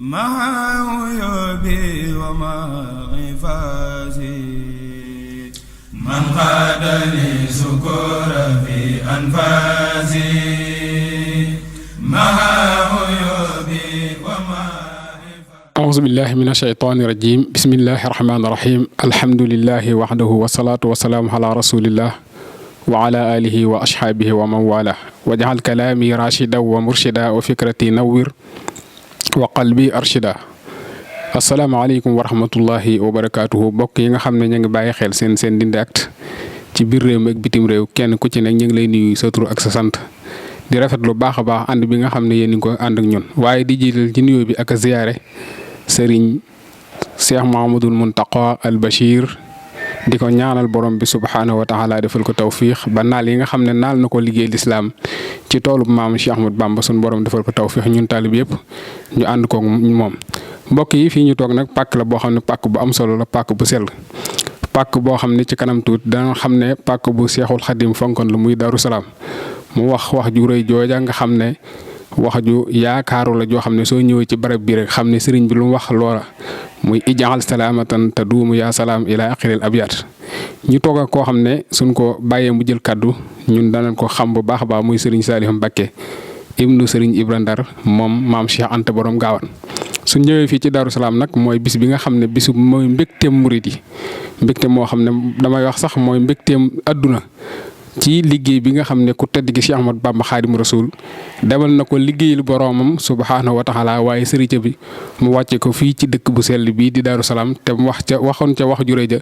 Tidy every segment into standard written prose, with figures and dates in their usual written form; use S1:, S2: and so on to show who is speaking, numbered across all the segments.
S1: مع عيوبي ومع غفازي من قادني سكور في أنفاسي مع عيوبي ومع
S2: أعوذ بالله من الشيطان الرجيم بسم الله الرحمن الرحيم الحمد لله وحده والصلاة والسلام على رسول الله وعلى آله وأصحابه ومن والاه واجعل كلامي راشدا ومرشدا وفكرتي نور وقلبي أرشدا asalaamaaleykum wa rahmatullahi wa barakaatuhu bokk yi nga xam ne ñu ngi bàyyi xel seen Ndindy Actu ci biir réew mi ak bitim réew kenn ku ci nekk ñu ngi lay nuyu sa tur ak sa sant di rafet lu baax a baax ànd bi nga xam ne yéen a ngi ko ànd ak ñun waaye di jiital ci nuyoo bi ak a ziyaare Serigne Cheikh Mouhamadoul Mountakha Al Bachir di ko ñaanal borom bi subhaanahu wa taala defal ko tawfiix ba naal yi nga xam ne naal na ko liggéey lislaam ci toolub maam Cheikh Ahmadou Bamba sun borom defal ko tawfiix ñun taalib yëpp ñu ànd koog moom. mbokk yi fii ñu toog nag pàkk la boo xam ne pàkk bu am solo la pàkk bu sell pàkk boo xam ne ci kanam tuut dana xam ne pàkk bu Seexul Xadim fonkoon la muy Daaru Salaam mu wax ju rëy jooja nga xam ne wax ju yaakaaru la joo xam ne soo ñëwee ci barab bi rek xam ne sëriñ bi lu mu wax loola muy ijaal salaamatan te duumu yaa salaam ila aqiril abyaat ñu toog ak koo xam ne suñ ko bàyyee mu jël kaddu ñun danañ ko xam bu baax a baax muy sëriñ Saliou Mbacké ibnu sëriñ Ibra Ndar moom maam Cheikh Anta borom Gaawaan su ñëwee fii ci Daaru Salaam nag mooy bis bi nga xam ne bisu mooy mbégteem murit yi mbégte moo xam ne damay wax sax mooy mbégteem adduna ci liggéey bi nga xam ne ku tedd gi Cheikh Ahmadou Bamba Xaadimu Rasuul demal na ko liggéeyal boroomam subhaanahu wa taala waaye sëriñ bi mu wàcce ko fii ci dëkk bu sell bii di Daaru Salaam te mu waxoon ca wax ju rëy ja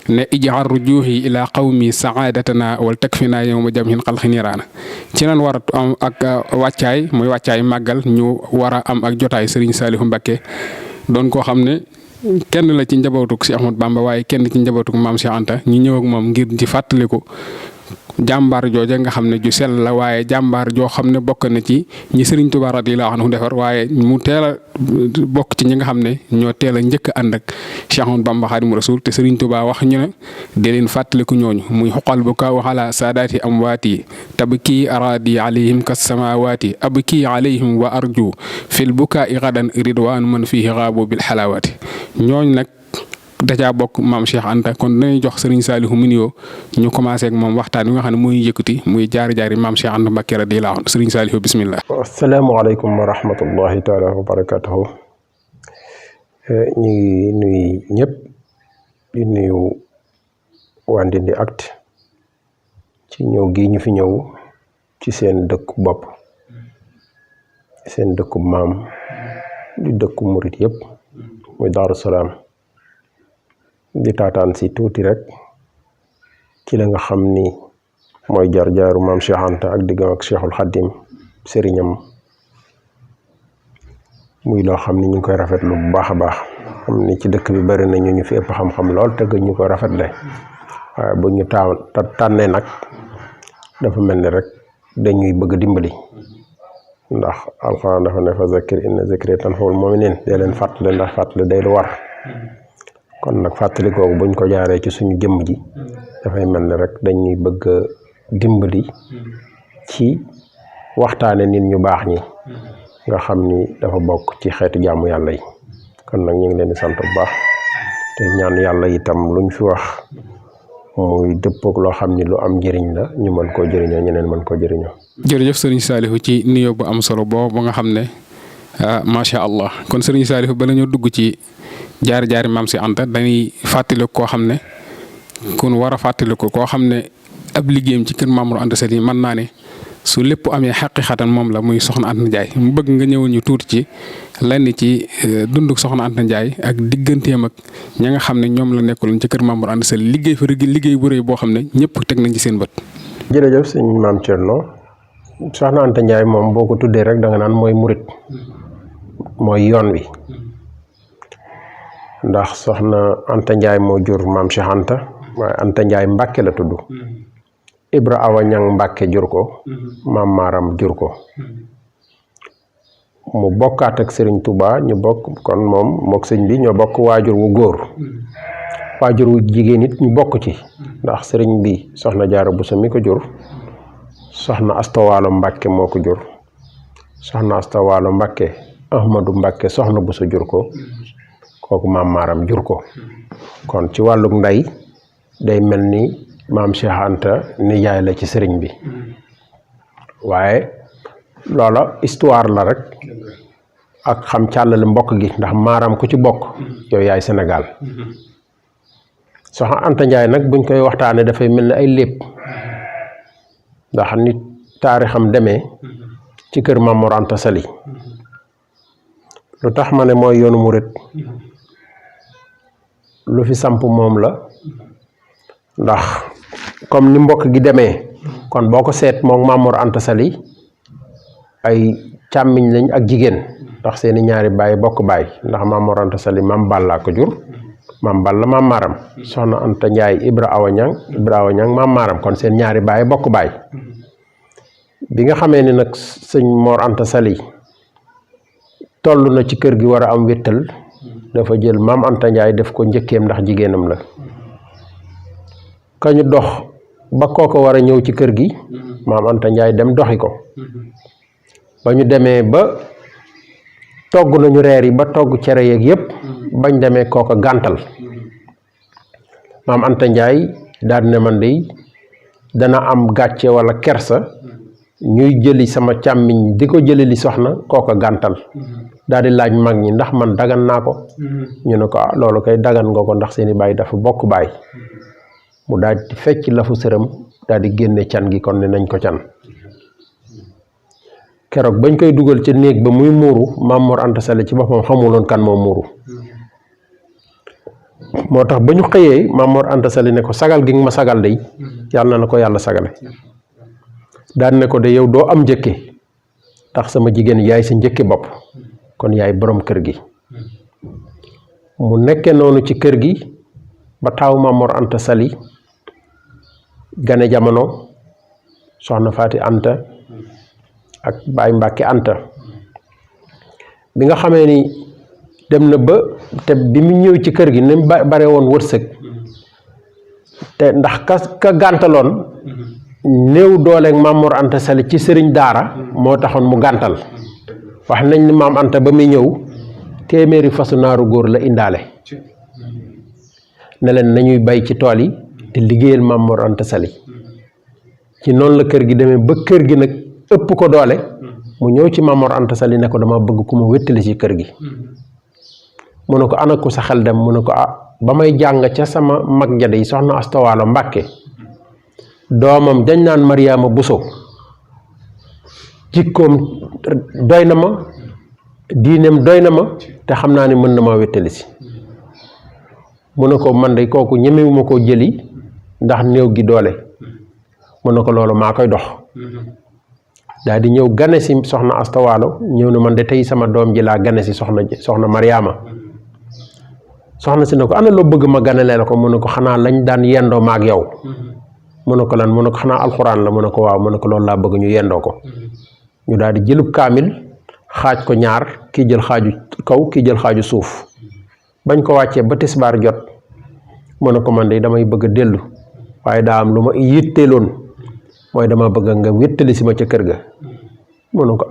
S2: ne ij'al rujuuhi ilaa qawmi sa'aadatana wal takfina yawma jam'in xalqi niiraana ci lan war a am ak wàccaay muy wàccaay màggal ñu war a am ak jotaay Serigne Saliou Mbacké doon koo xam ne kenn la ci njabootuk Cheikh Ahmadou Bamba waaye kenn ci njabootuk maam Cheikh Anta ñu ñëw ak moom ngir ci fàttaliku jàmbaar jooja nga xam ne ju sell la waaye jàmbaar joo xam ne bokk na ci ñi Serigne Touba radiyallahu anhu defar waaye mu teel a bokk ci ñi nga xam ne ñoo teel a njëkk a ànd ak Cheikh Ahmadou Bamba Xaadimu Rasuul te Serigne Touba wax ñu ne di leen fàttaliku ñooñu muy xoqal bu kaw ala saadaati amwaati tabki araadi alayhim kas samawaati abki alayhim wa arju fil bukaa i gadan ridwaan man fihi gaabu bil xalaawaati ñooñ nag dajaa bokk maam Cheikh Anta kon dañuy jox Serigne Saliou mu nuyoo ñu commencé ak moom waxtaan wi nga xam ne muy yëkkati muy jaari maam Cheikh Anta Mbacké radiyallahu anhu Serigne Saliou bismillah.
S3: asalaamaaleykum wa rahmatullahi taala wa barakatuhu ñu ngi nuyu ñëpp di nuyu waa Ndindy Actu ci ñëw gi ñu fi ñëw ci seen dëkku bopp seen dëkku maam di dëkku murit yëpp muy Daaru Salaam di taataan si tuuti rek ci la nga xam ni mooy jaar-jaaru maam Cheikh Anta ak diggam ak Cheikhul Khadim sëriñam muy loo xam ni ñu ngi koy rafetlu bu baax a baax xam ni ci dëkk bi bari na ñu fi ëpp xam-xam lool te gën ñu koy rafetle waaye bu ñu tànnee nag dafa mel ni rek dañuy bëgg dimbali ndax alxuraan dafa ne fa zakkir inna zikri tanfa'ul mu'minin dee leen fàttali ndax fàttali day lu war kon nag fàttali googu buñ ko jaaree ci suñu jëmm ji dafay mel ni rek dañuy bëgg dimbali ci waxtaane nit ñu baax ñi nga xam ni dafa bokk ci xeetu jaamu yàlla yi kon nag ñu ngi leen di sant bu baax te ñaan yàlla itam luñ fi wax muy dëppook loo xam ni lu am njëriñ la ñu mën koo jëriñoo ñeneen mën koo jëriñoo.
S2: jërëjëf Serigne Saliou ci nuyoo bu am solo boobu nga xam ne macha allah kon Serigne Saliou bala ñoo dugg ci jaari maam si Anta dañuy fàttaliku koo xam ne kon war a fàttaliku koo xam ne ab liggéeyam ci kër Maam Mor Anta Sali mën naa ne su lépp amee xaqiqatan moom la muy Soxna Anta Ndiaye mu bëgg nga ñëwoon ñu tuuti ci lenn ci dunduk Soxna Anta Ndiaye ak digganteem ak ña nga xam ne ñoom la nekkul ci kër Maam Mor Anta Sali liggéey fa liggéey bu rëy boo xam ne ñëpp teg nañ ci seen bët.
S3: jërëjëf sëñ Maam Thierno Soxna Anta Ndiaye moom boo ko tuddee rek da nga naan mooy murit mooy yoon wi. ndax Soxna Anta Ndiaye moo jur maam Cheikh Anta waaye Anta Ndiaye Mbacké la tudd Ibra Awa Ñang Mbacké jur ko maam Maaram jur ko mu bokkaat ak Serigne Touba ñu bokk kon moom mook sëñ bi ñoo bokk waajur wu góor waajur wu jigéen it ñu bokk ci ndax Serigne bi Soxna Jaara Buso mi ko jur Soxna Asta Waalo Mbacké moo ko jur Soxna Asta Waalo Mbacké Ahmadou Mbàkke soxna bu sa jur ko kooku maam maaram jur ko kon ci wàlluk ndey day mel ni maam Cheikh Anta nijaay la ci sëriñ bi waaye loola histoire la rek ak xam càllale mbokk gi ndax maaram ku ci bokk yow yaay Sénégal soxna Anta Njaay nag buñ koy waxtaane dafay mel ni ay lépp ndax nit taarixam demee ci kër Maam Mor Anta Sali lu tax ma ne mooy yoonu murit lu fi samp moom la ndax comme ni mbokk gi demee kon boo ko seet moom Maam Mor Anta Sali ay càmmiñ lañ ak jigéen ndax seeni ñaari baay bokk baay ndax Maam Mor Anta Sali Maam Balla ko jur Maam Balla Maam Maram soxna Anta Njaay Ibra Awa Ñang Maam Maram kon seen ñaari baay bokk baay bi nga xamee ni nag sëñ Mor Anta Sali toll na ci kër gi war a am wéttal dafa jël Maam Anta Njaay def ko njëkkeem ndax jigéenam la kañu dox ba kooko war a ñëw ci kër gi Maam Anta Njaay dem doxi ko ba ñu demee ba togg nañu reer yi ba togg cere yeeg yépp bañ demee kooko gàntal Maam Anta Njaay daal ne man de dana am gàcce wala kersa ñuy jëli sama càmmiñ di ko jëli li soxna kooko gàntal daal di laaj mag ñi ndax man dagan naa ko ñu ne ko loolu kay dagan nga ko ndax seeni baay dafa bokk baay mu daal di fecc lafu sërëm daal di génne can gi kon ne nañ ko can keroog bañ koy dugal ci néeg ba muy muuru Maam Mor Anta Sali ci boppam xamuloon kan moo muuru moo tax ba ñu xëyee Maam Mor Anta Sali ne ko sagal gi nga ma sagal de yàlla na la ko yàlla sagale daan ne ko de yow doo am njëkke tax sama jigéen yaay sa njëkke bopp kon yaay borom kër gi mu nekke noonu ci kër gi ba taaw Maam Mor Anta Sali gane jamono soxna Faati Anta ak Baay Mbàkke Anta bi nga xamee ni dem na ba te bi mu ñëw ci kër gi ni mu bare woon wërsëg te ndax ka gàntaloon néew dooleeg Maam Mor Anta Sali ci sëriñ daara moo taxoon mu gàntal wax nañ ni Maam Anta ba muy ñëw téeméeri fasu naaru góor la indaale ne leen nañuy bay ci tool yi te liggéeyal Maam Mor Anta Sali ci noonu la kër gi demee ba kër gi nag ëpp ko doole mu ñëw ci Maam Mor Anta Sali ne ko dama bëgg ku ma wéttali ci kër gi mu ne ko ana ku sa xel dem mu ne ko ba may jàng ca sama mag ja yi soxna Asta Waalo Mbàkke doomam dañ naan Mariama Buso jikkoom doy na ma diineem doy na ma te xam naa ni mën na maa wéttali si mu ne ko man de kooku ñemewuma koo jëli ndax néew gi doole mu ne ko loolu maa koy dox daal di ñëw gane si soxna Asta Waalo ñëw na man de tey sama doom ji laa gane si soxna Mariama soxna si ne ko ana loo bëgg ma gane leen ko mu ne ko xanaa lañ daan yendoo ma ak yow mu ne ko lan mu ne ko xanaa alxuraan la mu ne ko waaw mu ne ko loolu laa bëgg ñu yendoo ko ñu daal di jëlub kaamil xaaj ko ñaar kii jël xaaju kaw kii jël xaaju suuf bañ ko wàccee ba tisbaar jot mu ne ko man de damay bëgg a dellu waaye daa am lu ma yitteeloon mooy dama bëgg nga wéttali si ma ca kër ga mu ne ko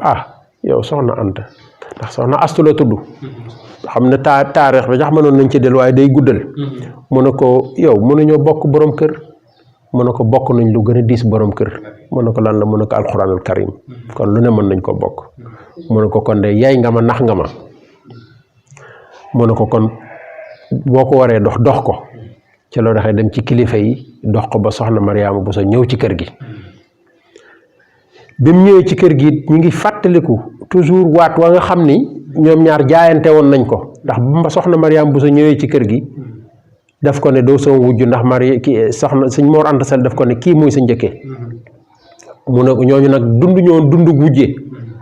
S3: yow soxna Anta ndax soxna Astu la tudd xam ne taarix bi sax mënoon nañ ci del waaye day guddal mu ne ko yow mënuñoo bokk borom kër mu ne ko bokk nañ lu gën a diis borom kër mu ne ko lan la mu ne ko alxuraanul karim kon lu ne mën nañ ko bokk mu ne ko kon de yaay nga ma nax nga ma mu ne ko kon boo ko waree dox ko ci loo doxee dem ci kilifa yi dox ko ba soxna Mariama Bousso ñëw ci kër gi bi mu ñëwee ci kër gi ñu ngi fàttaliku toujours waat wa nga xam ni ñoom ñaar jaayante woon nañ ko ndax ba soxna Mariama Bousso ñëwee ci kër gi daf ko ne doo sama wujj ndax soxna sëñ Mor Anta Sali daf ko ne kii muy sa njëkke mu ne ñooñu nag dund ñoon dund wujje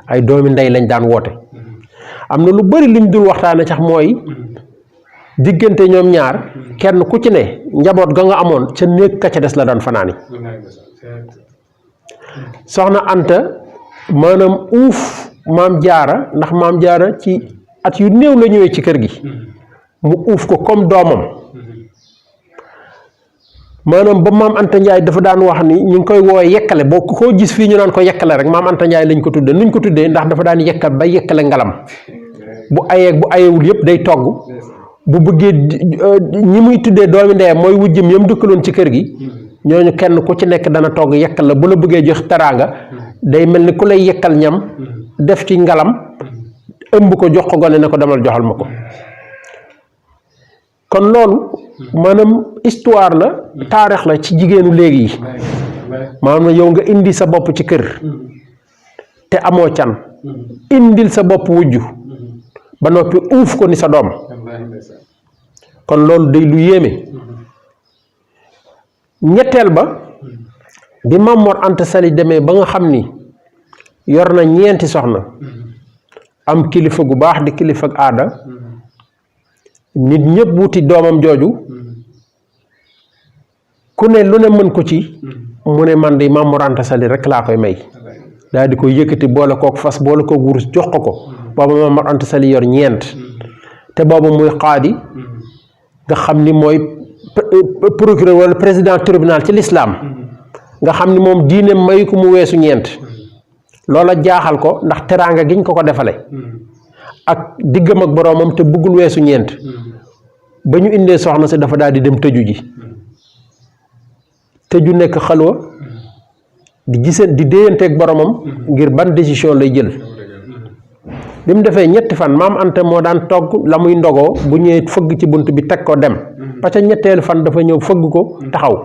S3: ay doomi ndey lañ daan woote am na lu bari luñ dul waxtaane sax mooy diggante ñoom ñaar kenn ku ci ne njaboot ga nga amoon ca néeg ka ca des la daan fanaani soxna Anta maanaam uuf maam jaara ndax maam jaara ci at yu néew la ñëwee ci kër gi mu uuf ko comme doomam maanaam ba maam Anta Njaay dafa daan wax ni ñu ngi koy woowe yekkale boo koo gis fii ñu naan ko yekkale rek maam Anta Njaay lañ ko tuddee nuñ ko tuddee ndax dafa daan yekkal ba yekkale ngalam bu ayeeg bu ayewul yëpp day togg bu bëggee ñi muy tuddee doomi ndeyam mooy wujjëm yam dëkkaloon ci kër gi ñooñu kenn ku ci nekk dana togg yekkal la bu la bëggee jox teraanga day mel ni ku lay yekkal ñam def ci ngalam ëmb ko jox ko gone ne ko demal joxal ma ko kon loolu maanaam histoire la taarix la ci jigéenu léegi yi maanaam yow nga indi sa bopp ci kër te amoo can indil sa bopp wujju ba noppi uuf ko ni sa doom kon loolu day lu yéeme ñetteel ba bi Maam Mor Anta Sali demee ba nga xam ni yor na ñeenti soxna am kilifa gu baax di kilifa ak aada nit ñëpp wuti doomam jooju ku ne lu ne mën ko ci mu ne man di Maam Mor Anta Sali rek laa koy may daal di koy yëkkati boole kook fas boole kook wurus jox ko booba Maam Mor Anta Sali yor ñeent te booba muy xaadi nga xam ni mooy procureur wala président tribunal ci lislaam nga xam ni moom diine mayu ko mu weesu ñeent loola jaaxal ko ndax teraanga giñ ko defale ak diggam ak boroomam te bëggul weesu ñeent ba ñu indee soxna si dafa daal di dem tëju ji tëju nekk xalwa di giseen di déyanteeg boroomam ngir ban décision lay jël bi mu defee ñetti fan Maam Anta moo daan togg la muy ndogoo bu ñëwee fëgg ci bunt bi teg ko dem ba ca ñetteelu fan dafa ñëw fëgg ko taxaw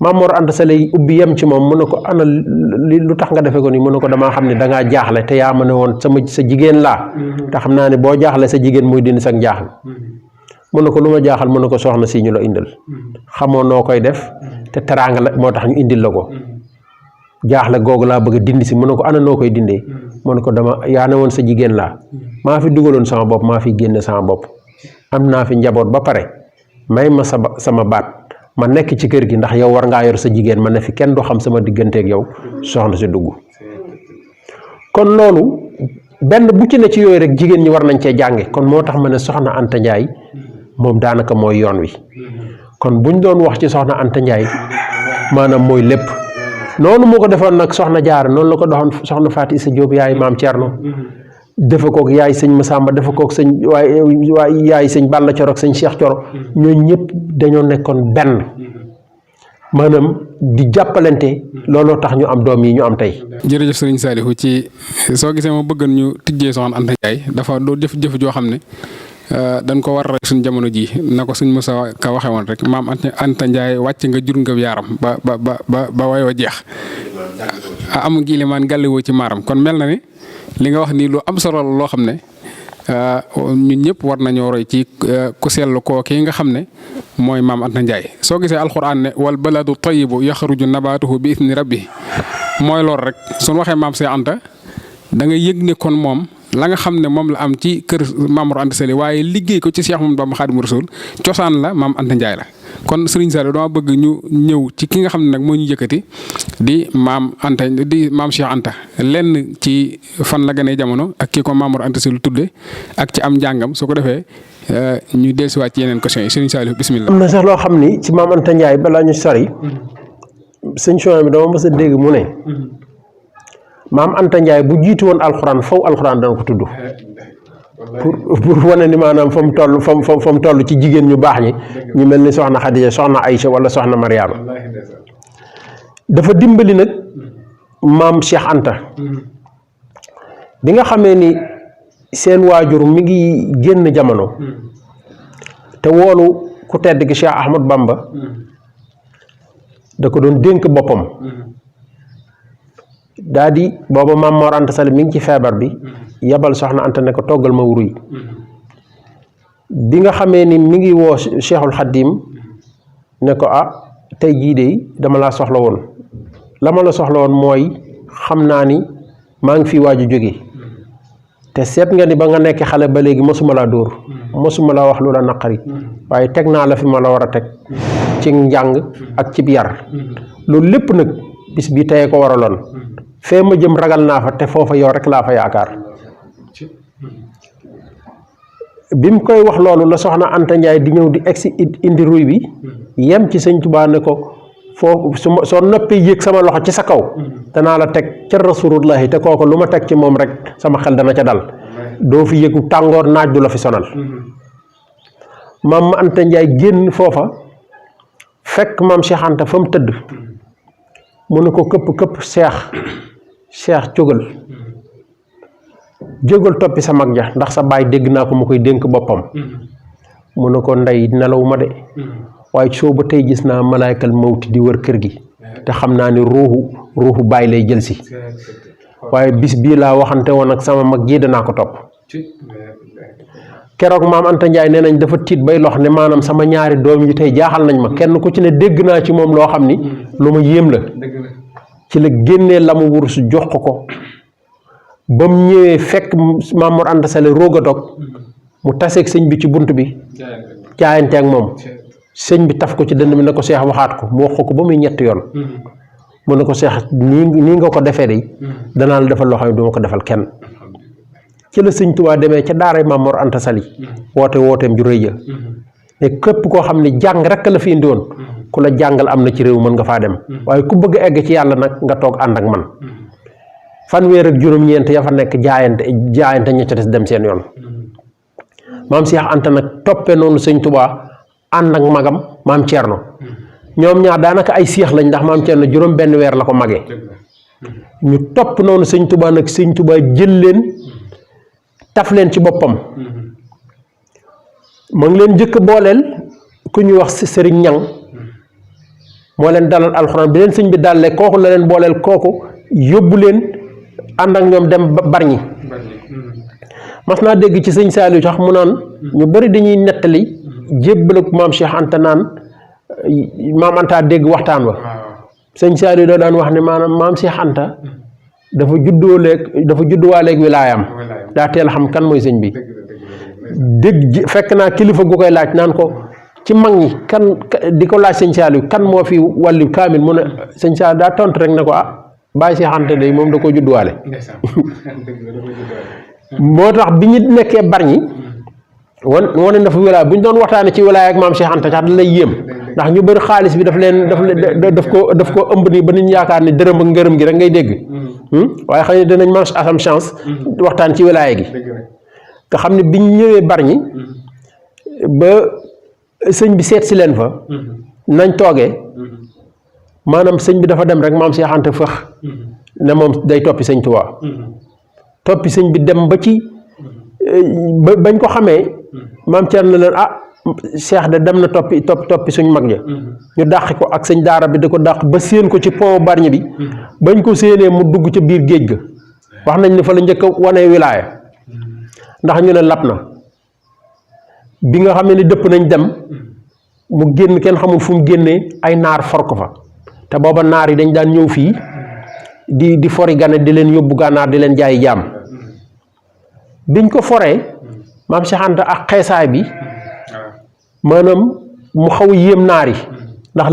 S3: Maam Mor Anta Sali ubbi yem ci moom mu ne ko ana lu tax nga defee ko nii mu ne ko damaa xam ne dangaa jaaxle te yaa ma ne woon sa jigéen laa te xam naa ne boo jaaxle sa jigéen muy dindi sa jaaxle mu ne ko lu ma jaaxal mu ne ko soxna si ñu la indil xamoo noo koy def te teraanga la moo tax ñu indil la ko jaaxle googu laa bëgg a dindi si mu ne ko ana noo koy dindee mu ne ko yaa ne woon sa jigéen laa maa fi dugaloon sama bopp maa fi génne sama bopp am naa fi njaboot ba pare may ma sama baat ma nekk ci kër gi ndax yow war ngaa yor sa jigéen ma ne fi kenn du xam sama digganteeg yow soxna si dugg kon loolu benn bu ci ne ci yooyu rek jigéen ñi war nañ cee jànge kon moo tax ma ne soxna Anta Ndiaye moom daanaka mooy yoon wi kon buñ doon wax ci soxna Anta Ndiaye maanaam mooy lépp noonu moo ko defoon nag soxna Jaara noonu la ko doxoon soxna Faati Isa Jóob yaay maam Thierno defe kook yaay sëñ Masamba defe kook sëñ waay yaay sëñ Balla Coro ak sëñ Cheikh Coro ñooñu ñëpp dañoo nekkoon benn maanaam di jàppalante looloo tax ñu am doom yi ñu am tey.
S2: jërëjëf sëriñ Saliou ci soo gisee ma bëggoon ñu tijjee soxna Anta Ndiaye dafa doo jëf joo xam ne dañ ko war rek suñ jamono ji na ko suñ Moussa Ka waxee woon rek maam Anta Ndiaye wàcc nga jur nga yaaram ba wayoo jeex amu gi limaan gàlliwoo ci maaram kon mel na ne li nga wax nii lu am solo loo xam ne ñun ñëpp war nañoo roy ci ku seetlu koo kii nga xam ne mooy maam Anta Ndiaye soo gisee alxuraan ne wal baladu tayyibu yaxruju nabaatuhu bi idni rabbi mooy loolu rek suñ waxee maam Cheikh Anta da nga yëg ne kon moom la nga xam ne moom la am ci kër Maam Mor Anta Sali waaye liggéey ko ci Cheikh Ahmadou Bamba Khadimu Rasul cosaan la maam Anta Ndiaye la kon Serigne Saliou dama bëgg ñu ñëw ci ki nga xam ne nag moo ñu yëkkati di maam Cheikh Anta lenn ci fan la gënee jamono ak kii ko Maam Mor Anta Sali tudde ak ci am njàngam su ko defee ñu dellusiwaat ci yeneen questions yi Serigne Saliou bismillah.
S3: am na sax loo xam ni ci maam Anta Ndiaye balaa ñu sori sëñ Chouaib bi dama mës a dégg mu ne maam Anta Ndiaye bu jiitu woon alxuraan faw alxuraan dana ko tudd pour wane ni maanaam fa mu toll ci jigéen ñu baax ñi ñu mel ni soxna Xadija soxna Aïcha wala soxna Mariama dafa dimbali nag maam Cheikh Anta bi nga xamee ni seen waajur mi ngi génn jamono te woolu ku tedd gi Cheikh Ahmad Bamba da ko doon dénk boppam daa di booba Maam Mor Anta Sali mi ngi ci feebar bi yabal soxna Anta ne ko toggal ma wuruy bi nga xamee ni mi ngi woo Cheikhul Khadim ne ko tey jii de dama laa soxla woon la ma la soxla woon mooy xam naa ni maa ngi fi waaju jóge te seet nga ni ba nga nekk xale ba léegi mosuma laa dóor mosuma laa wax lu la naqari waaye teg naa la fi ma la war a teg ci njàng ak ci yar loolu lépp nag bis bi tey ko waraloon fee ma jëm ragal naa fa te foofa yow rek laa fa yaakaar bi mu koy wax loolu la soxna Anta Ndiaye di ñëw di egsi indi ruy bi yem ci sëñ Tuubaa ne ko foo soo noppee yéeg sama loxo ci sa kaw danaa la teg ca rasulullahi te kooku lu ma teg ci moom rek sama xel dana ca dal doo fi yëgu tàngoor naaj du la fi sonal maam Anta Ndiaye génn foofa fekk maam Cheikh Anta fa mu tëdd mu ne ko këpp Cheikh jógal toppi sa mag ja ndax sa baay dégg naa ko mu koy dénk boppam mu ne ko ndey nelaw ma de waaye soo ba tey gis naa malaykal mawti di wër kër gi te xam naa ni ruuxu baay lay jël si waaye bis bii laa waxante woon ak sama mag ji danaa ko topp keroog maam Anta Ndiaye nee nañ dafa tiit bay lox ne maanaam sama ñaari doom yi tey jaaxal nañ ma kenn ku ci ne dégg naa ci moom loo xam ni lu ma yéem la ci la génnee la mu wurus jox ko ba mu ñëwee fekk Maam Mor Anta Sali roog a dog mu taseeg sëñ bi ci bunt bi jaayante ak moom sëñ bi taf ko ci dënd bi ne ko Seex waxaat ko mu wax ko ba muy ñetti yoon mu ne ko Seex nii nga ko defee de danaa la defal loo xam ne duma ko defal kenn ci la sëñ Tuubaa demee ca daara Maam Mor Anta Sali wooteem ju rëy ja ne képp koo xam ne jàng rek la fi indi woon ku la jàngal am na ci réew mën nga faa dem waaye ku bëgg egg ci yàlla nag nga toog ànd ak man fanweer ak juróom-ñeent ya fa nekk jaayante ña ca des dem seen yoon maam Cheikh Anta nag toppe noonu sëñ Tuubaa ànd ak magam maam Thierno ñoom ñaar daanaka ay seex lañ ndax maam Thierno juróom benn weer la ko magee ñu topp noonu sëñ Tuubaa nag sëñ Tuubaa jël leen taf leen ci boppam ma ngi leen njëkk booleel ku ñuy wax sëriñ ñang moo leen dalal alxuraan bi leen sëñ bi dalle kooku la leen booleel kooku yóbbu leen ànd ak ñoom dem Bargny mas naa dégg ci sëñ Saliou sax mu naan ñu bari dañuy nettali jébbalu maam Cheikh Anta naan maam Anta dégg waxtaan wa sëñ Saliou da daan wax ne maanaam maam Cheikh Anta dafa judduwaaleeg wilaayam daa teel xam kan mooy sëñ bi dégg fekk naa kilifa gu koy laaj naan ko ci mag ñi kan di ko laaj sëñ Saliou kan moo fi wàllu kaamil mu ne sëñ Saliou daa tontu rek ne ko Baye Cheikh Anta day moom da ko judduwaale moo tax bi ñu nekkee Bargny wane na fa wilaaya bu ñu doon waxtaane ci wilaaya ak maam Cheikh Anta sax da lay yéem ndax ñu bëri xaalis bi daf ko ëmb ni ba nit ñu yaakaar ni dërëm ak ngërëm gi rek ngay dégg waaye xëy na dinañ mën am chance waxtaan ci wilaaya gi nga xam ne biñ ñëwee Bargny ba sëñ bi seet si leen fa nañ toogee maanaam sëñ bi dafa dem rek maam Cheikh Anta fëx ne moom day toppi sëñ Tuubaa toppi sëñ bi dem ba ci bañ ko xamee maam Thierno leen Cheikh de dem na toppi suñ mag ja ñu dàqi ko ak sëñ daara bi da ko dàq ba séen ko ci pont Bargny bi bañ ko séenee mu dugg ca biir géej ga wax nañ ne fa la njëkk a wanee wilaaya ndax ñu ne lap na bi nga xam ne ni dëpp nañ dem mu génn kenn xamul fu mu génnee ay naar for ko fa te booba naar yi dañ daan ñëw fii di fori gane di leen yóbbu gànnaar di leen jaayi jaam biñ ko foree maam Cheikh Anta ak xeesaay bi maanaam mu xaw a yéem naar yi ndax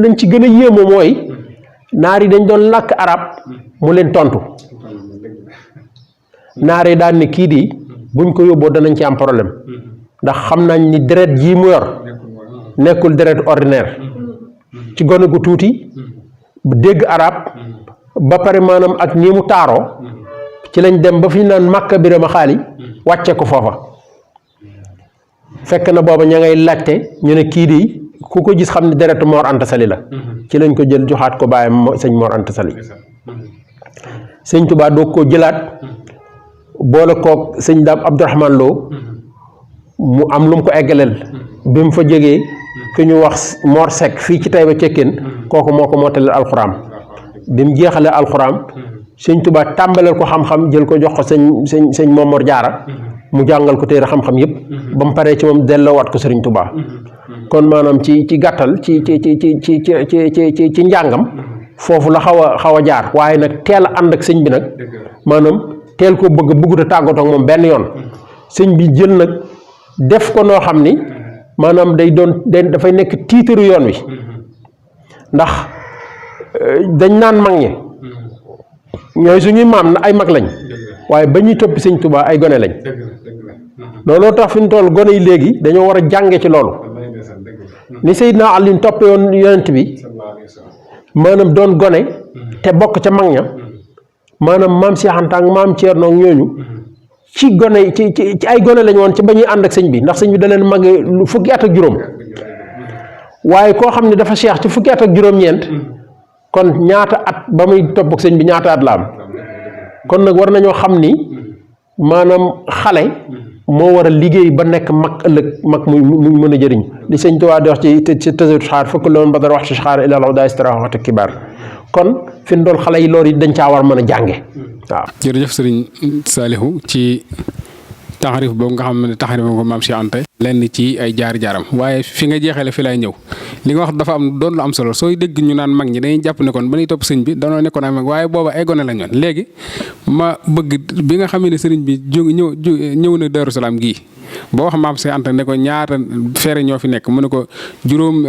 S3: lañ ci gën a yéemoo mooy naar yi dañ doon làkk arab mu leen tontu naar yi daan ne kii di buñ ko yóbboo danañ ci am problème ndax xam nañ ni deret jii mu yor nekkul deret ordinaire ci gone gu tuuti dégg arab ba pare maanaam ak nii mu taaroo ci lañ dem ba fi ñu naan Màkka Birama Xaali wàcce ko foofa fekk na booba ña ngay laajte ñu ne kii di ku ko gis xam ne deretu Mor Anta Sali la ci lañ ko jël joxaat ko bàyyam sëñ Mor Anta Sali sëñ Tuubaa doog koo jëlaat boole koog sëñ Daam Abdourahmane Lo mu am lu mu ko eggaleel bi mu fa jógee ku ñu wax Mor Seck fii ci Taïba Cekkeen kooku moo ko mootaleel alxuraan bi mu jeexalee alxuraan sëñ Tuubaa tàmbaleel ko xam-xam jël ko jox ko sëñ Momor Jaara mu jàngal ko téere xam-xam yëpp ba mu paree ci moom delloowaat ko sëriñ Tuubaa kon maanaam ci gàttal ci njàngam foofu la xaw a jaar waaye nag teel a ànd ak sëñ bi nag maanaam teel ko bëggut a tàggatoo ak moom benn yoon sëñ bi jël nag def ko noo xam ni maanaam dafay nekk tiitaru yoon wi ndax dañ naan mag ñi ñooy suñuy maam na ay mag lañ waaye ba ñuy toppi sëñ Tuubaa ay gone lañ looloo tax fi ñu toll gone yi léegi dañoo war a jànge ci loolu ni Seydina Ali toppe woon yonent bi maanaam doon gone te bokk ca mag ña maanaam maam Cheikh Anta ak maam Thierno ñooñu ci gone ci ay gone lañ woon ci ba ñuy ànd ak sëñ bi ndax sëñ bi da leen màggee lu fukki at ak juróom waaye koo xam ne dafa cheikh ci fukki at ak juróom-ñeent kon ñaata at ba muy topp ak sëñ bi ñaata at la am kon nag war nañoo xam ni maanaam xale moo war a liggéey ba nekk mag ëllëg mag muy mën a jëriñ li sëñ Tuubaa di wax ci tësawut xaar fukk loon ba dara wax ci xaar ila law daa istiraxati kibaar kon fi mu doon xale yi loolu yi dañ caa war mën a jànge waaw.
S2: jërëjëf sëriñ Saliou ci taxarif boobu nga xam ne taxarif ko maam Cheikh Anta lenn ci ay jaar-jaaram waaye fi nga jeexale fi lay ñëw li nga wax dafa am doon lu am solo sooy dégg ñu naan mag ñi dañuy jàpp ne kon ba ñuy topp sëñ bi danoo nekkoon ay mag waaye booba ay gone lañ woon léegi ma bëgg bi nga xam ne sëriñ bi ñëw na Daaru Salaam gii boo wax maam Cheikh Anta ne ko ñaata fere ñoo fi nekk mu ne ko juróom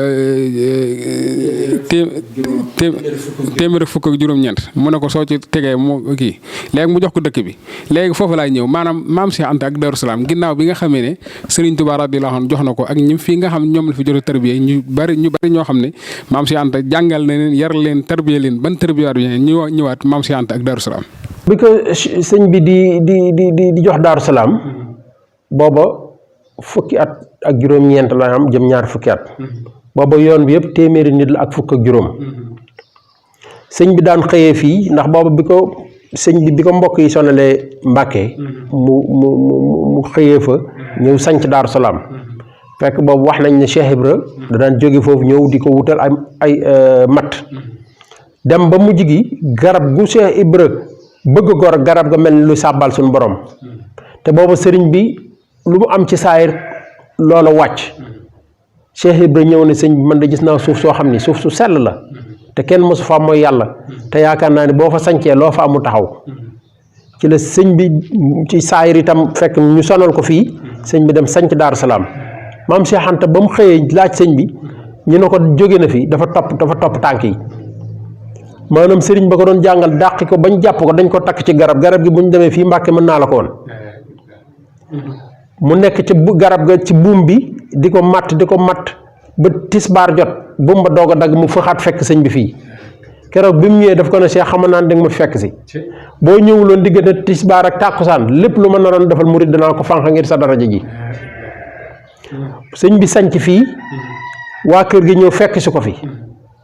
S2: téeméer ak fukk ak juróom-ñeent mu ne ko soo ci tegee mu kii léegi mu jox ko dëkk bi léegi foofu laay ñëw maanaam maam Cheikh Anta ak Daaru Salaam ginnaaw bi nga xamee ne sëriñ Tuubaa radiyallaahu anhu jox na ko ak ñi fii nga xam ñoom la fi jot a tarbiya ñu bari ñoo xam ne maam Cheikh Anta jàngal na leen yar leen tarbiya leen ban tarbiyaat bi ñu ñëwaat maam Cheikh Anta ak Daaru Salaam.
S3: bi ko sëñ bi di jox Daaru Salaam booba fukki at ak juróom-ñeent la am jëm ñaar fukki at booba yoon bi yëpp téeméeri nit la ak fukk ak juróom sëñ bi daan xëyee fii ndax booba bi ko mbokk yi sonalee Mbàkke mu xëyee fa ñëw sanc Daaru Salaam fekk boobu wax nañ ne Cheikh Ibra da daan jóge foofu ñëw di ko wutal ay matt dem ba mujj gi garab gu Cheikh Ibra bëgg gor garab ga mel ni lu sàbbal suñu borom te booba sëriñ bi lu mu am ci saayir loola wàcc Cheikh Ibra ñëw ne sëñ bi man de gis naa suuf soo xam ni suuf su sell la te kenn mosu fa mooy yàlla te yaakaar naa ni boo fa sancee loo fa amu taxaw ci la sëñ bi ci saayir itam fekk ñu sonal ko fii sëñ bi dem sanc Daaru Salaam maam Cheikh Anta ba mu xëyee laaj sëñ bi ñu ne ko jóge na fi dafa topp tànk yi maanaam sëriñ ba ko doon jàngal dàqi ko bañ jàpp ko dañ ko takk ci garab gi bu ñu demee fii Mbàkke mën naa la ko woon mu nekk ci garab ga ci buum bi di ko matt ba tisbaar jot buum ba doog a dagg mu faxaat fekk sëñ bi fii keroog bi mu ñëwee daf ko ne Cheikh xamal naa ne danga ma fekk si boo ñëwuloon diggante tisbaar ak tàkkusaan lépp lu ma naroon defal murit danaa ko fànq ngir sa daraja ji sëñ bi sanc fii waa kër gi ñëw fekk si ko fi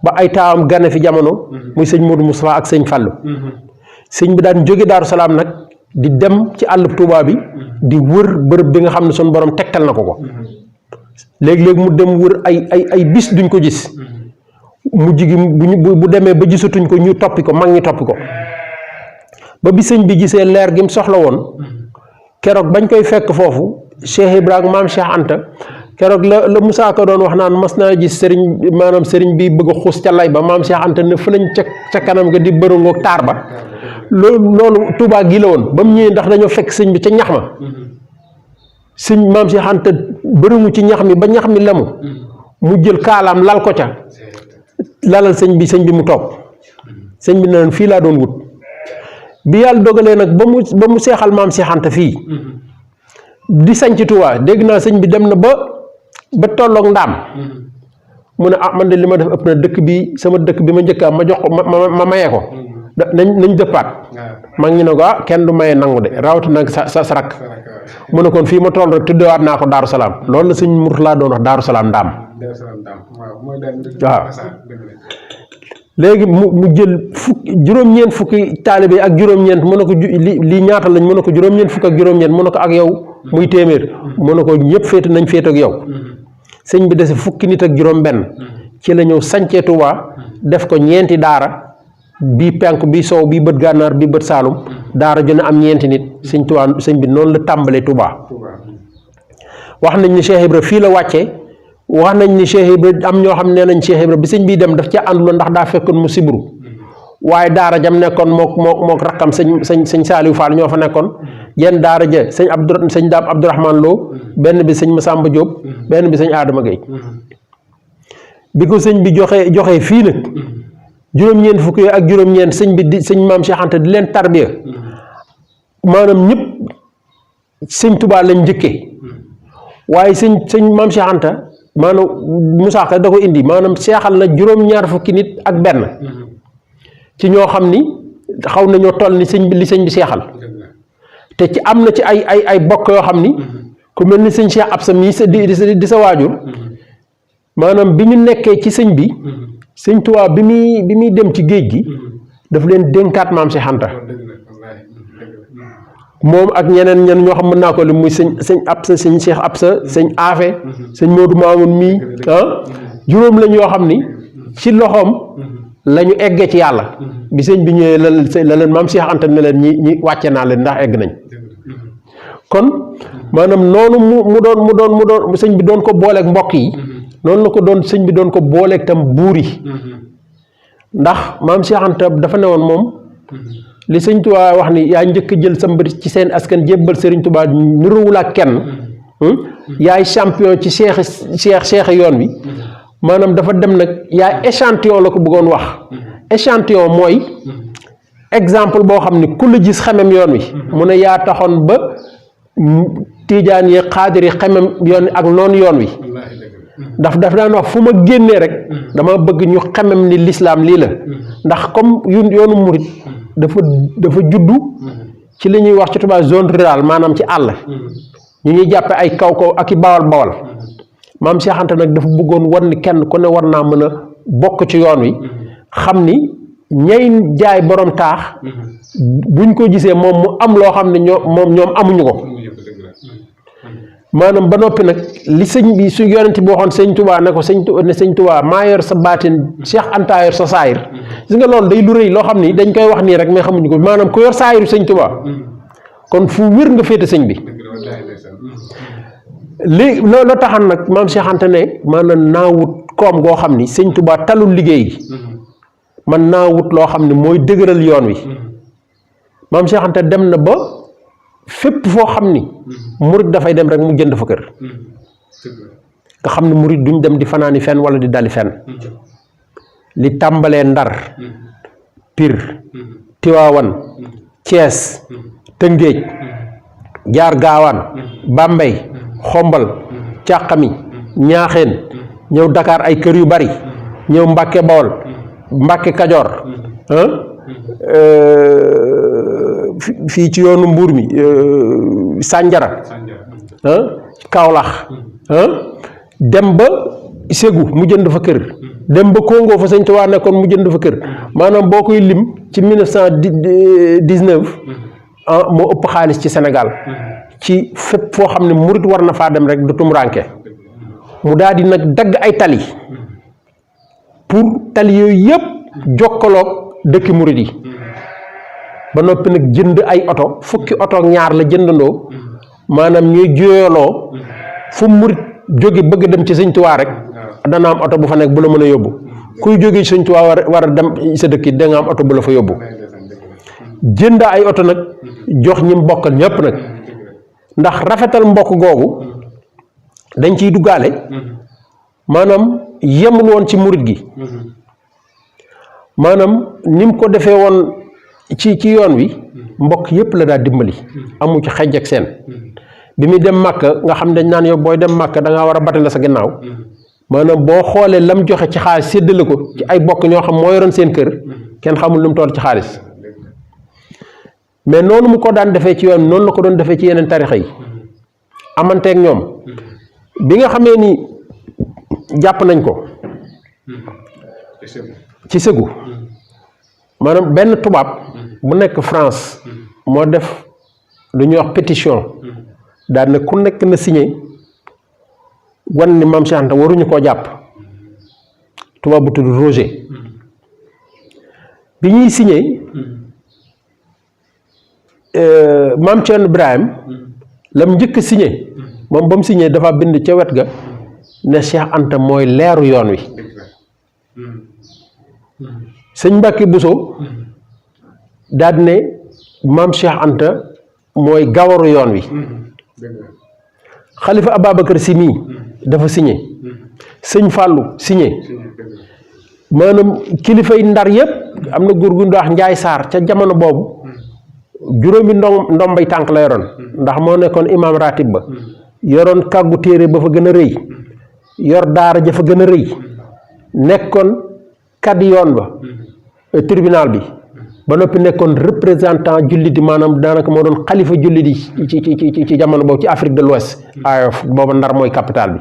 S3: ba ay taawam gane fi jamono muy sëñ Modou Moustapha ak sëñ Fallou sëñ bi daan jóge Daaru Salaam nag di dem ci àllub Tuubaa bi di wër bërëb bi nga xam ne suñu borom tegtal na ko léegi-léegi mu dem wër ay bis duñ ko gis mu jigi bu demee ba gisatuñ ko ñu toppi ko mag ñi toppi ko ba bi sëñ bi gisee leer gi mu soxla woon keroog bañ koy fekk foofu Cheikh Ibrahima maam Cheikh Anta keroog la Moussa Ka doon wax naan mas naa gis sëriñ bi bëgg a xuus ca lay ba maam Cheikh Anta ne fëlañ ca kanam nga di bërëngoog taar ba loolu Touba gi la woon ba mu ñëwee ndax dañoo fekk sëñ bi ca ñax ma sëñ maam Cheikh Anta bërëngu ci ñax mi ba ñax mi lemu mu jël kaalaam lal ko ca lalal sëñ bi mu toog sëñ bi ne fii laa doon wut bi yàlla dogalee nag ba mu seexal maam Cheikh Anta fii di sanc Touba dégg naa sëñ bi dem na ba tolloog ndaam mu ne man de li ma def ëpp na dëkk bi sama dëkk bi ma njëkk am ma jox ko ma mayee ko nañ dëppaat maa ngi ne ko kenn du maye nangu de rawatina nag sa rak mu ne kon fii ma toll rek tuddewaat naa ko Daaru Salaam loolu la sëñ Murtala doon wax Daaru Salaam ndaam waaw léegi mu jël juróom-ñeent fukki taalibe ak juróom-ñeent mu ne ko lii ñaata lañ mu ne ko juróom-ñeent fukk ak juróom-ñeent mu ne ko ak yow muy téeméer mu ne ko ñëpp féete nañ féete ak yow sëñ bi dese fukki nit ak juróom-benn ci la ñëw sancee Touba def ko ñeenti daara bii penk bii sow bii bët gànnaar bii bët saalum daara ju ne am ñeenti nit sëñ Touba sëñ bi noonu la tàmbalee Touba wax nañ ni Cheikh Ibra fii la wàccee wax nañ ni Cheikh Ibra am ñoo xam ne nee nañ Cheikh Ibra bi sëñ bii dem daf ca ànduloon ndax daa fekkoon mu sibru waaye daara jam nekkoon mook rakkam sëñ Saliou Fall ñoo fa nekkoon jenn daara ja sëñ Daam Abdourahmane Lo benn bi sëñ Massamba Diop benn bi sëñ Adama Gueye bi ko sëñ bi joxee fii nag juróom-ñeent fukk yooyu ak juróom-ñeent sëñ maam Cheikh Anta di leen tarbiya maanaam ñëpp sëñ Touba lañ njëkkee waaye sëñ maam Cheikh Anta maanaam Moussa Ka da ko indi maanaam seexal na juróom-ñaar fukki nit ak benn ci ñoo xam ni xaw nañoo toll ni li sëñ bi seexal te ci am na ci ay bokk yoo xam ni ku mel ni sëñ Cheikh Absa mii di sa waajur maanaam bi ñu nekkee ci sëñ bi sëñ Tuubaa bi muy dem ci géej gi daf leen dénkaat maam Cheikh Anta moom ak ñeneen ñoo xam mën naa ko li muy sëñ Absa sëñ Cheikh Absa sëñ Afe sëñ Modou Mamoun mii juróom lañ yoo xam ni ci loxoom la ñu eggee ci yàlla bi sëñ bi ñëwee la leen maam Cheikh Anta ne leen ñi wàcce naa leen ndax egg nañ kon maanaam noonu mu doon sëñ bi doon ko booleeg mbokk yi noonu la ko doon sëñ bi doon ko booleeg tam buur yi ndax maam Cheikh Anta dafa ne woon moom li sëñ Tuubaa wax ni yaa njëkk jël sa mbir ci seen askan jébbal sëriñ Tuubaa niruwul ak kenn yaay champion ci cheikh yoon wi maanaam dafa dem nag yaay échantillon la ko bëggoon wax échantillon mooy exemple boo xam ni ku la gis xemem yoon wi mu ne yaa taxoon ba tiijaan yi xaadir yi xemem yoon wi ak noonu yoon wi daf daan wax fu ma génnee rek dama bëgg ñu xemem ni lislaam lii la ndax comme yoonu murit dafa juddu ci li ñuy wax ci tubaab zone rurale maanaam ci àll ñu ñuy jàppe ay kaw ak i bawal maam Cheikh Anta nag dafa bëggoon war ni kenn ku ne war naa mën a bokk ci yoon wi xam ni ñay jaay borom taax buñ ko gisee moom mu am loo xam ne ñoom amuñu ko maanaam ba noppi nag li sëñ bi su yonent bi waxoon sëñ Tuubaa ne ko sëñ Tuubaa maa yor sa baatin Cheikh Anta yor sa saayir gis nga loolu day lu rëy loo xam ni dañ koy wax nii rek mais xamuñu ko maanaam ku yor saayiru sëñ Tuubaa kon fu wér nga féete sëñ bi léegi loolu taxan nag maam Cheikh Anta ne maanaam naa wut koom goo xam ni sëñ Tuubaa talul liggéey man naa wut loo xam ne mooy dëgëral yoon wi maam Cheikh Anta dem na ba fépp foo xam ni murit dafay dem rek mu jënd fa kër nga xam ne murit duñ dem di fanaani fenn wala di dali fenn li tàmbalee Ndar Pire Tiwaawan Cees Tëngéej jaar Gaawaan Bambey Xombal Càqami Ñaaxeen ñëw Dakar ay kër yu bari ñëw Mbàkke Bawol Mbàkke Kajoor fii ci yoonu Mbuur mi Sànjara Kaolack dem ba Ségou mu jënd fa kër dem ba Congo fa sëñ Tuubaa nekkoon mu jënd fa kër maanaam boo koy lim ci 1919 moo ëpp xaalis ci Sénégal ci fépp foo xam ne murit war na faa dem rek du tumuraanke mu daal di nag dagg ay tali pour tali yooyu yëpp jokkaloog dëkki murit yi ba noppi nag jënd ay oto fukki oto ak ñaar la jëndandoo maanaam ñuy juyaloo fu murit jóge bëgg dem ci sëñ Tuubaa rek dana am oto bu fa nekk bu la mën a yóbbu kuy jóge ci sëñ Tuubaa war a dem sa dëkk yi da nga am oto bu la fa yóbbu jënd ay oto nag jox ñim bokkal ñëpp nag ndax rafetal mbokk googu dañ ciy duggaale maanaam yemul woon ci murit gi maanaam ni mu ko defee woon ci yoon wi mbokk yépp la daa dimbali amu ci xejj ak seen bi muy dem Màkka nga xam dañ naan yow booy dem Màkka da ngaa war a batale sa ginnaaw maanaam boo xoolee lam joxe ci xaalis séddale ko ci ay bokk ñoo xam moo yoroon seen kër kenn xamul lu mu toll ci xaalis mais noonu mu ko daan defee ci yoon noonu la ko doon defee ci yeneen tarixa yi amanteeg ñoom bi nga xamee ni jàpp nañ ko ci Ségou maanaam benn tubaab bu nekk France moo def lu ñuy wax pétition daal ne ku nekk na signé wan ni Maam Cheikh Anta waruñu koo jàpp tubaab bu tudd Roger bi ñuy signé Maam Cerno Ibrahim lam njëkk signé moom ba mu signé dafa bind ca wet ga ne Cheikh Anta mooy leeru yoon wi sëñ Mbàkke Buso daal ne Maam Cheikh Anta mooy gawaru yoon wi Xalifa Ababacar Si mii dafa signé sëñ Fàllu signé maanaam kilifay Ndar yépp am na góor gu ñu wax Njaay Saar ca jamono boobu juróomi ndombay tànk la yoroon ndax moo nekkoon imaam ratib ba yoroon kàggu téere ba fa gën a rëy yor daara ja fa gën a rëy nekkoon kaddi yoon ba tribunal bi ba noppi nekkoon représentant jullit yi maanaam daanaka moo doon xalifa jullit yi ci jamono boobu ci Afrique de l'Ouest AOF booba Ndar mooy capitale bi.